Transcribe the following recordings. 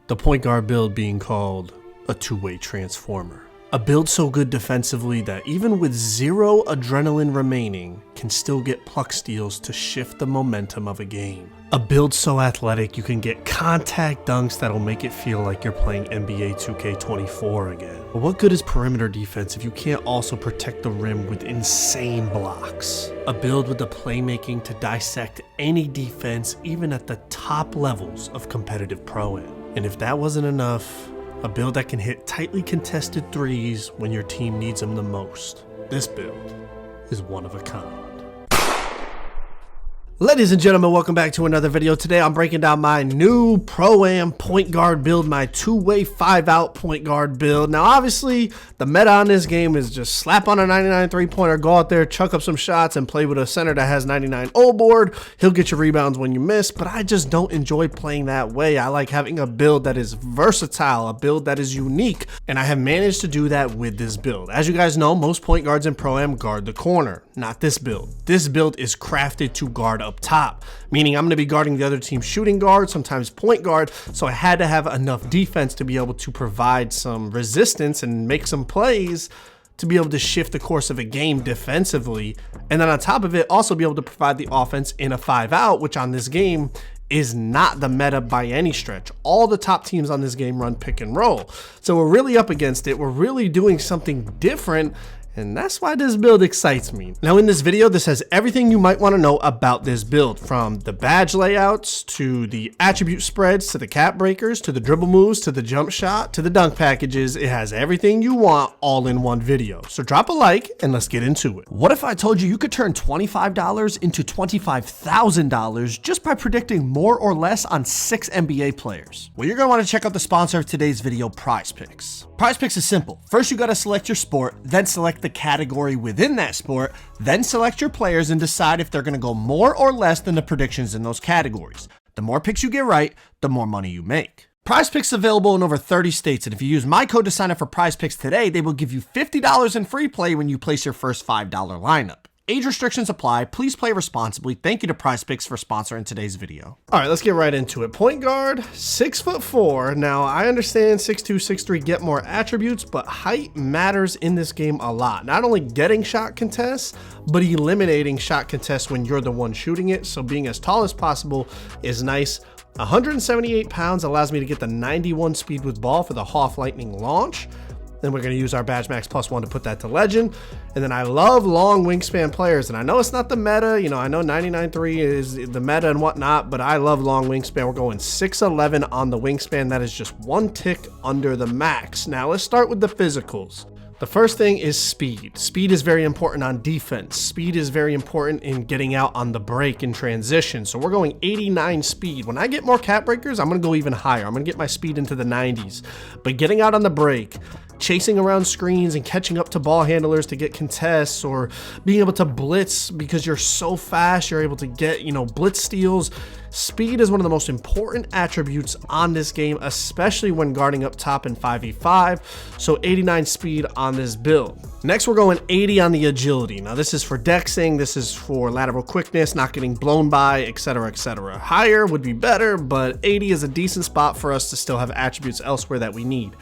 The point guard build being called a two-way transformer. A build so good defensively that even with zero adrenaline remaining, can still get pluck steals to shift the momentum of a game. A build so athletic you can get contact dunks that'll make it feel like you're playing NBA 2K24 again. But what good is perimeter defense if you can't also protect the rim with insane blocks? A build with the playmaking to dissect any defense even at the top levels of competitive pro-am. And if that wasn't enough, a build that can hit tightly contested threes when your team needs them the most. This build is one of a kind. Ladies and gentlemen, welcome back to another video. Today I'm breaking down my new Pro-Am point guard build, my two-way 5-out point guard build. Now obviously the meta on this game is just slap on a 99 3-pointer, go out there, chuck up some shots, and play with a center that has 99 O board. He'll get your rebounds when you miss, but I just don't enjoy playing that way. I like having a build that is versatile, a build that is unique, and I have managed to do that with this build. As you guys know, most point guards in Pro-Am guard the corner. Not this build. This build is crafted to guard up top, meaning I'm going to be guarding the other team's shooting guard, sometimes point guard, so I had to have enough defense to be able to provide some resistance and make some plays to be able to shift the course of a game defensively, and then on top of it also be able to provide the offense in a 5-out, which on this game is not the meta by any stretch. All the top teams on this game run pick and roll, so we're really up against it. We're really doing something different, and that's why this build excites me. Now in this video, this has everything you might want to know about this build, from the badge layouts, to the attribute spreads, to the cap breakers, to the dribble moves, to the jump shot, to the dunk packages. It has everything you want all in one video. So drop a like and let's get into it. What if I told you could turn $25 into $25,000 just by predicting more or less on 6 NBA players? Well, you're gonna want to check out the sponsor of today's video, PrizePicks. PrizePicks is simple. First, you gotta select your sport, then select the category within that sport, then select your players and decide if they're going to go more or less than the predictions in those categories. The more picks you get right, the more money you make. PrizePicks is available in over 30 states, and if you use my code to sign up for PrizePicks today, they will give you $50 in free play when you place your first $5 lineup. Age restrictions apply. Please play responsibly. Thank you to PrizePicks for sponsoring today's video. All right, let's get right into it. Point guard, 6'4". Now, I understand 6'2", 6'3" get more attributes, but height matters in this game a lot. Not only getting shot contests, but eliminating shot contests when you're the one shooting it. So being as tall as possible is nice. 178 pounds allows me to get the 91 speed with ball for the Hoff Lightning launch. Then we're going to use our Badge Max +1 to put that to legend. And then I love long wingspan players. And I know it's not the meta. You know, I know 99.3 is the meta and whatnot, but I love long wingspan. We're going 6'11" on the wingspan. That is just one tick under the max. Now let's start with the physicals. The first thing is speed. Speed is very important on defense. Speed is very important in getting out on the break and transition. So we're going 89 speed. When I get more cap breakers, I'm going to go even higher. I'm going to get my speed into the 90s. But getting out on the break, chasing around screens and catching up to ball handlers to get contests, or being able to blitz because you're so fast, you're able to get, blitz steals. Speed is one of the most important attributes on this game, especially when guarding up top in 5v5. So 89 speed on this build. Next, we're going 80 on the agility. Now this is for dexing, this is for lateral quickness, not getting blown by, etc, etc. Higher would be better, but 80 is a decent spot for us to still have attributes elsewhere that we need.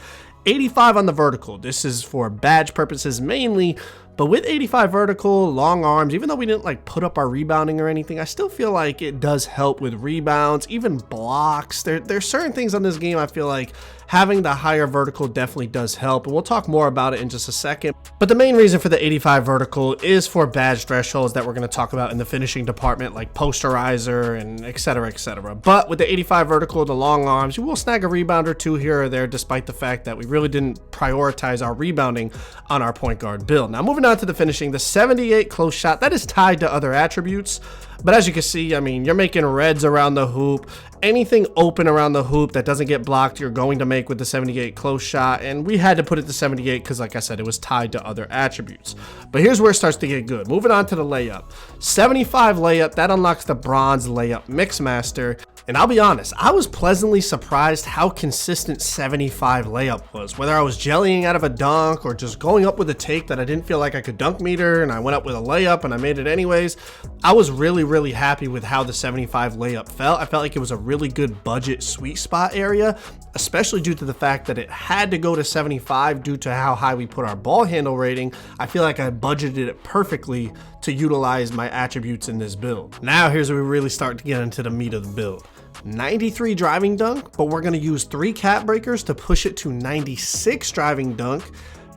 85 on the vertical. This is for badge purposes mainly, but with 85 vertical, long arms, even though we didn't put up our rebounding or anything, I still feel like it does help with rebounds, even blocks. There's certain things on this game I feel like having the higher vertical definitely does help, and we'll talk more about it in just a second. But the main reason for the 85 vertical is for badge thresholds that we're going to talk about in the finishing department, like posterizer and etc, etc. But with the 85 vertical, the long arms, you will snag a rebound or two here or there, despite the fact that we really didn't prioritize our rebounding on our point guard build. Now moving on to the finishing, the 78 close shot, that is tied to other attributes. But as you can see, you're making reds around the hoop. Anything open around the hoop that doesn't get blocked, you're going to make with the 78 close shot. And we had to put it to 78 because, like I said, it was tied to other attributes. But here's where it starts to get good. Moving on to the layup. 75 layup, that unlocks the bronze layup mixmaster. And I'll be honest, I was pleasantly surprised how consistent 75 layup was. Whether I was jellying out of a dunk or just going up with a take that I didn't feel like I could dunk meter and I went up with a layup and I made it anyways, I was really happy with how the 75 layup felt. I felt like it was a really good budget sweet spot area, especially due to the fact that it had to go to 75 due to how high we put our ball handle rating. I feel like I budgeted it perfectly to utilize my attributes in this build. Now here's where we really start to get into the meat of the build. 93 driving dunk, but we're going to use 3 cap breakers to push it to 96 driving dunk.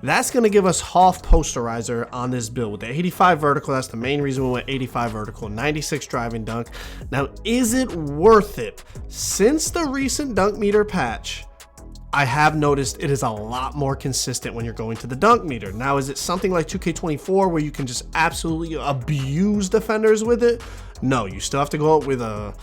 That's going to give us half posterizer on this build. With the 85 vertical, that's the main reason we went 85 vertical, 96 driving dunk. Now, is it worth it? Since the recent dunk meter patch, I have noticed it is a lot more consistent when you're going to the dunk meter. Now, is it something like 2K24 where you can just absolutely abuse defenders with it? No, you still have to go up with a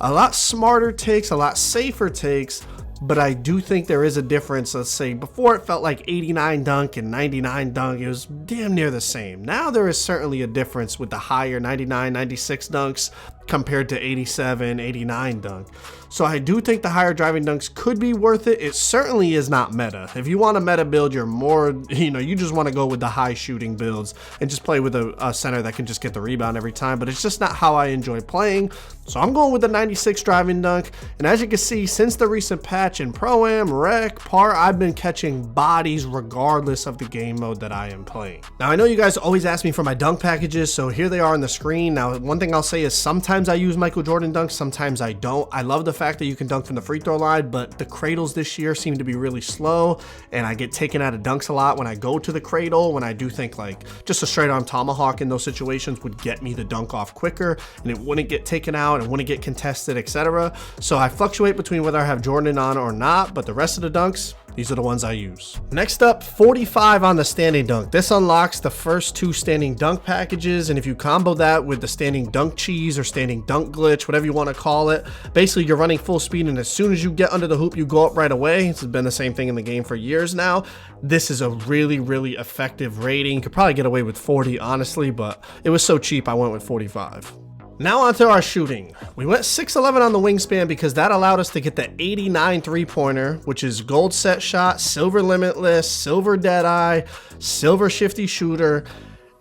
lot smarter takes, a lot safer takes, but I do think there is a difference. Let's say before it felt like 89 dunk and 99 dunk, it was damn near the same. Now there is certainly a difference with the higher 99, 96 dunks compared to 87, 89 dunk. So I do think the higher driving dunks could be worth it. It certainly is not meta. If you want a meta build, you're more, you just want to go with the high shooting builds and just play with a center that can just get the rebound every time, but it's just not how I enjoy playing. So I'm going with the 96 driving dunk. And as you can see, since the recent patch in Pro-Am, Rec, Par, I've been catching bodies regardless of the game mode that I am playing. Now I know you guys always ask me for my dunk packages, so here they are on the screen. Now one thing I'll say is sometimes I use Michael Jordan dunks, sometimes I don't. I love the fact that you can dunk from the free throw line, but the cradles this year seem to be really slow, and I get taken out of dunks a lot when I go to the cradle, when I do think like just a straight arm tomahawk in those situations would get me the dunk off quicker, and it wouldn't get taken out and wouldn't get contested, etc. So I fluctuate between whether I have Jordan on or not, but the rest of the dunks, these are the ones I use. Next up, 45 on the standing dunk. This unlocks the first 2 standing dunk packages, and if you combo that with the standing dunk cheese or standing dunk glitch, whatever you want to call it, basically you're running full speed, and as soon as you get under the hoop, you go up right away. This has been the same thing in the game for years now. This is a really effective rating. You could probably get away with 40, honestly, but it was so cheap I went with 45. Now onto our shooting. We went 6'11" on the wingspan because that allowed us to get the 89 3-pointer, which is gold set shot, silver limitless, silver deadeye, silver shifty shooter.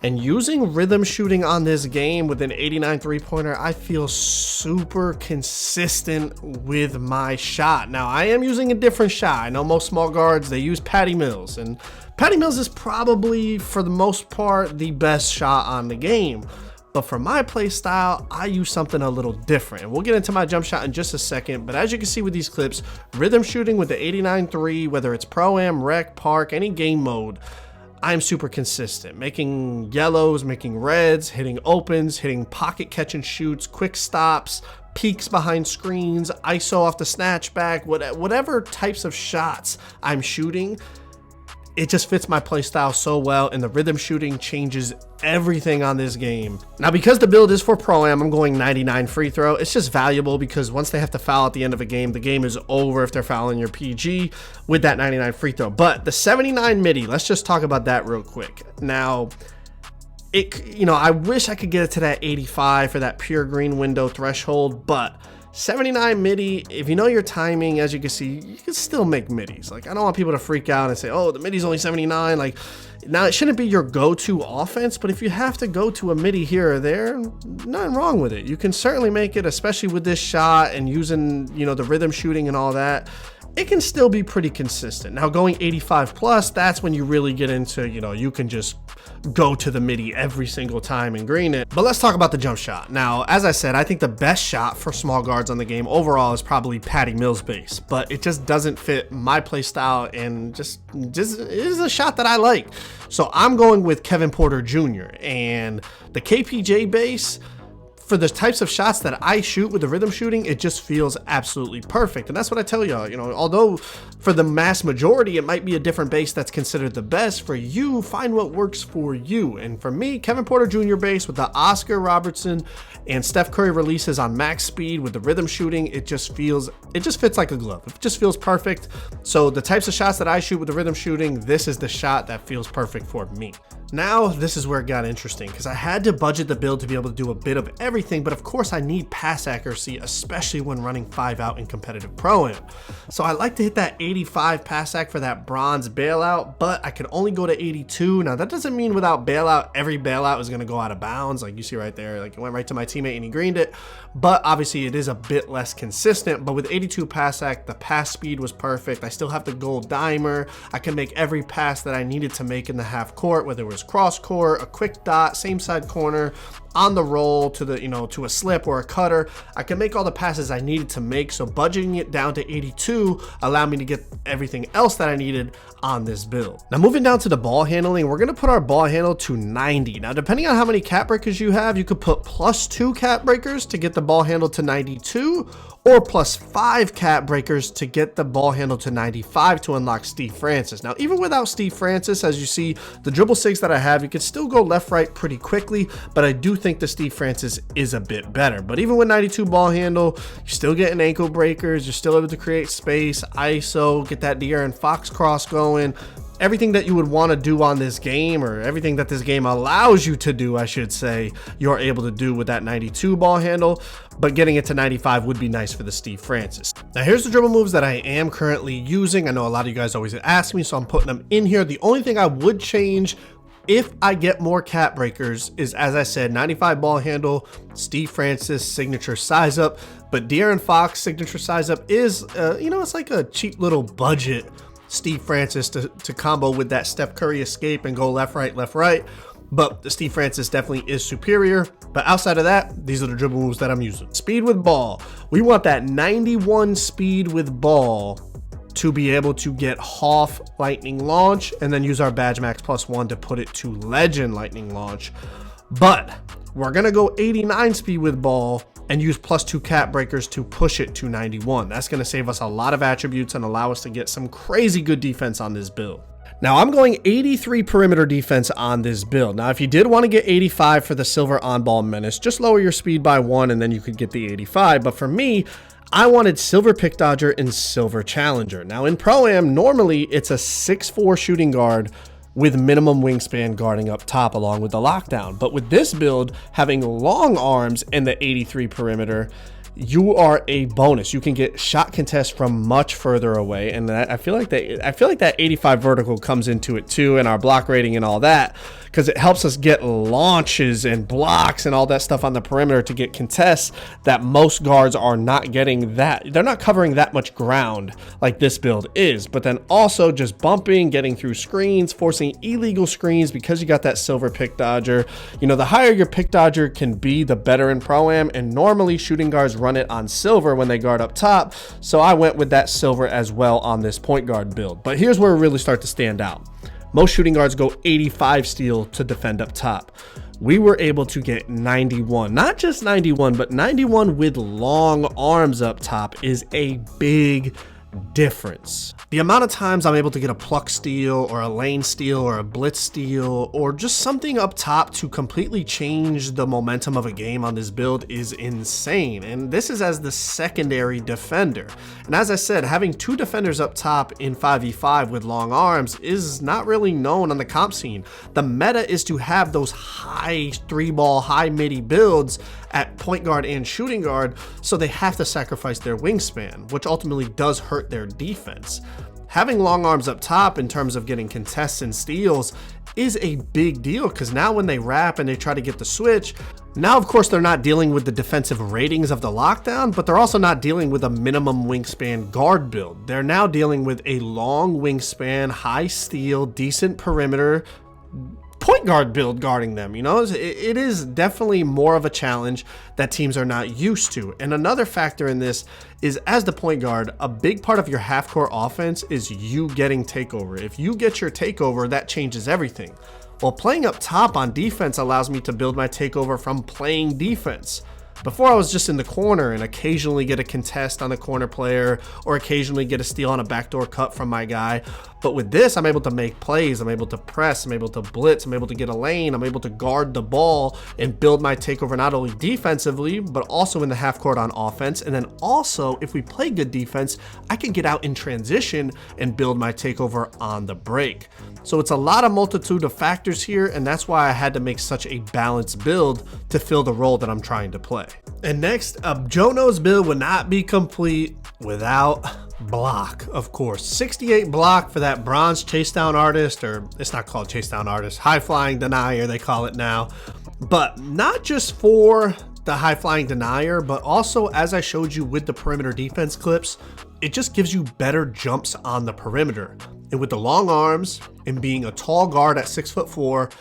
And using rhythm shooting on this game with an 89 3-pointer, I feel super consistent with my shot. Now I am using a different shot. I know most small guards, they use Patty Mills, and Patty Mills is probably for the most part the best shot on the game. But for my play style, I use something a little different. And we'll get into my jump shot in just a second. But as you can see with these clips, rhythm shooting with the 89-3, whether it's Pro-Am, Rec, Park, any game mode, I'm super consistent. Making yellows, making reds, hitting opens, hitting pocket catch and shoots, quick stops, peeks behind screens, ISO off the snatchback, whatever types of shots I'm shooting. It just fits my play style so well, and the rhythm shooting changes everything on this game. Now, because the build is for Pro-Am, I'm going 99 free throw. It's just valuable because once they have to foul at the end of a game, the game is over if they're fouling your PG with that 99 free throw. But the 79 midi, let's just talk about that real quick. Now, I wish I could get it to that 85 for that pure green window threshold, but 79 midi, if you know your timing, as you can see, you can still make midis. Like, I don't want people to freak out and say, oh, the midi's only 79. Like, now it shouldn't be your go-to offense, but if you have to go to a midi here or there, nothing wrong with it. You can certainly make it, especially with this shot and using, the rhythm shooting and all that. It can still be pretty consistent. Now, going 85 plus, that's when you really get into, you can just go to the midi every single time and green it. But let's talk about the jump shot. Now, as I said, I think the best shot for small guards on the game overall is probably Patty Mills base, but it just doesn't fit my play style and just is a shot that I like. So I'm going with Kevin Porter Jr. and the KPJ base. For the types of shots that I shoot with the rhythm shooting, it just feels absolutely perfect. And that's what I tell y'all, although for the mass majority, it might be a different base that's considered the best. For you, find what works for you. And for me, Kevin Porter Jr. base with the Oscar Robertson and Steph Curry releases on max speed with the rhythm shooting, it just fits like a glove. It just feels perfect. So the types of shots that I shoot with the rhythm shooting, this is the shot that feels perfect for me. Now, this is where it got interesting because I had to budget the build to be able to do a bit of everything, but of course I need pass accuracy, especially when running 5 out in competitive Pro-Am. So I like to hit that 85 pass ac for that bronze bailout, but I could only go to 82. Now that doesn't mean without bailout, every bailout is gonna go out of bounds. Like you see right there, like it went right to my teammate and he greened it, but obviously it is a bit less consistent. But with 82 pass ac, the pass speed was perfect. I still have the gold dimer. I can make every pass that I needed to make in the half court, whether it was cross court, a quick dot, same side corner, on the roll to the, to a slip or a cutter. I can make all the passes I needed to make. So budgeting it down to 82 allowed me to get everything else that I needed on this build. Now moving down to the ball handling, we're gonna put our ball handle to 90. Now depending on how many cap breakers you have, you could put +2 cap breakers to get the ball handle to 92, or +5 cap breakers to get the ball handle to 95 to unlock Steve Francis. Now even without Steve Francis, as you see, the dribble 6 that I have, you can still go left right pretty quickly, but I do think the Steve Francis is a bit better. But even with 92 ball handle, you're still getting ankle breakers, you're still able to create space, ISO, get that De'Aaron Fox cross going. Everything that you would want to do on this game, or everything that this game allows you to do, I should say, you're able to do with that 92 ball handle, but getting it to 95 would be nice for the Steve Francis. Now here's the dribble moves that I am currently using. I know a lot of you guys always ask me, so I'm putting them in here. The only thing I would change if I get more cap breakers is, as I said, 95 ball handle, Steve Francis signature size up, but De'Aaron Fox signature size up is, it's like a cheap little budget Steve Francis to combo with that Steph Curry escape and go left, right. But the Steve Francis definitely is superior. But outside of that, these are the dribble moves that I'm using. Speed with ball. We want that 91 speed with ball to be able to get Hoff lightning launch and then use our badge max +1 to put it to legend lightning launch. But we're gonna go 89 speed with ball and use +2 cap breakers to push it to 91. That's gonna save us a lot of attributes and allow us to get some crazy good defense on this build. Now I'm going 83 perimeter defense on this build. Now if you did want to get 85 for the silver on-ball menace, just lower your speed by 1 and then you could get the 85. But for me, I wanted silver pick dodger and silver challenger. Now in Pro-Am, normally it's a 6'4" shooting guard with minimum wingspan guarding up top along with the lockdown. But with this build, having long arms and the 83 perimeter, you are a bonus. You can get shot contest from much further away, and I feel like that 85 vertical comes into it too, and our block rating and all that, because it helps us get launches and blocks and all that stuff on the perimeter to get contests that most guards are not getting. That they're not covering that much ground like this build is. But then also just bumping, getting through screens, forcing illegal screens because you got that silver pick dodger. The higher your pick dodger can be, the better in Pro-Am, and normally shooting guards run it on silver when they guard up top, so I went with that silver as well on this point guard build. But here's where it really starts to stand out. Most shooting guards go 85 steal to defend up top. We were able to get 91, not just 91, but 91 with long arms up top is a big difference. The amount of times I'm able to get a pluck steal or a lane steal or a blitz steal or just something up top to completely change the momentum of a game on this build is insane. And this is as the secondary defender. And as I said, having 2 defenders up top in 5v5 with long arms is not really known on the comp scene. The meta is to have those high 3-ball, high midi builds at point guard and shooting guard, so they have to sacrifice their wingspan, which ultimately does hurt their defense. Having long arms up top in terms of getting contests and steals is a big deal, because now when they wrap and they try to get the switch, now of course they're not dealing with the defensive ratings of the lockdown, but they're also not dealing with a minimum wingspan guard build. They're now dealing with a long wingspan, high steal, decent perimeter point guard build guarding them. It is definitely more of a challenge that teams are not used to. And another factor in this is, as the point guard, a big part of your half-court offense is you getting takeover. If you get your takeover, that changes everything. Well, playing up top on defense allows me to build my takeover from playing defense. Before I was just in the corner and occasionally get a contest on a corner player or occasionally get a steal on a backdoor cut from my guy. But with this, I'm able to make plays, I'm able to press, I'm able to blitz, I'm able to get a lane, I'm able to guard the ball and build my takeover not only defensively, but also in the half court on offense. And then also, if we play good defense, I can get out in transition and build my takeover on the break. So it's a lot of multitude of factors here, and that's why I had to make such a balanced build to fill the role that I'm trying to play. And next, a Joe Knows build would not be complete without block, of course. 68 block for that bronze chase down artist, or it's not called chase down artist, high flying denier they call it now. But not just for the high flying denier, but also, as I showed you with the perimeter defense clips, it just gives you better jumps on the perimeter. And with the long arms and being a tall guard at 6'4",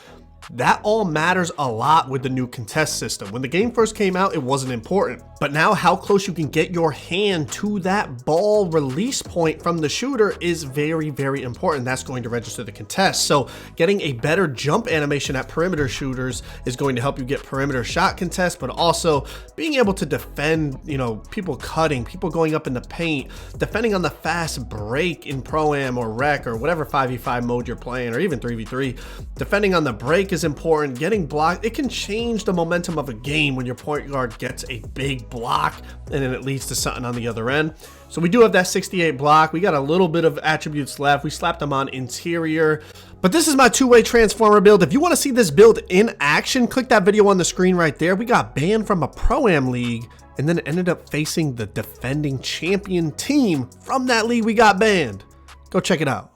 that all matters a lot with the new contest system. When the game first came out, it wasn't important. But now how close you can get your hand to that ball release point from the shooter is very, very important. That's going to register the contest. So getting a better jump animation at perimeter shooters is going to help you get perimeter shot contests, but also being able to defend, people cutting, people going up in the paint, defending on the fast break in Pro-Am or Rec or whatever 5v5 mode you're playing, or even 3v3. Defending on the break is important. Getting blocked, it can change the momentum of a game when your point guard gets a big block and then it leads to something on the other end. So we do have that 68 block. We got a little bit of attributes left. We slapped them on interior. But this is my two-way transformer build. If you want to see this build in action, click that video on the screen right there. We got banned from a Pro-Am league and then ended up facing the defending champion team from that league we got banned. Go check it out.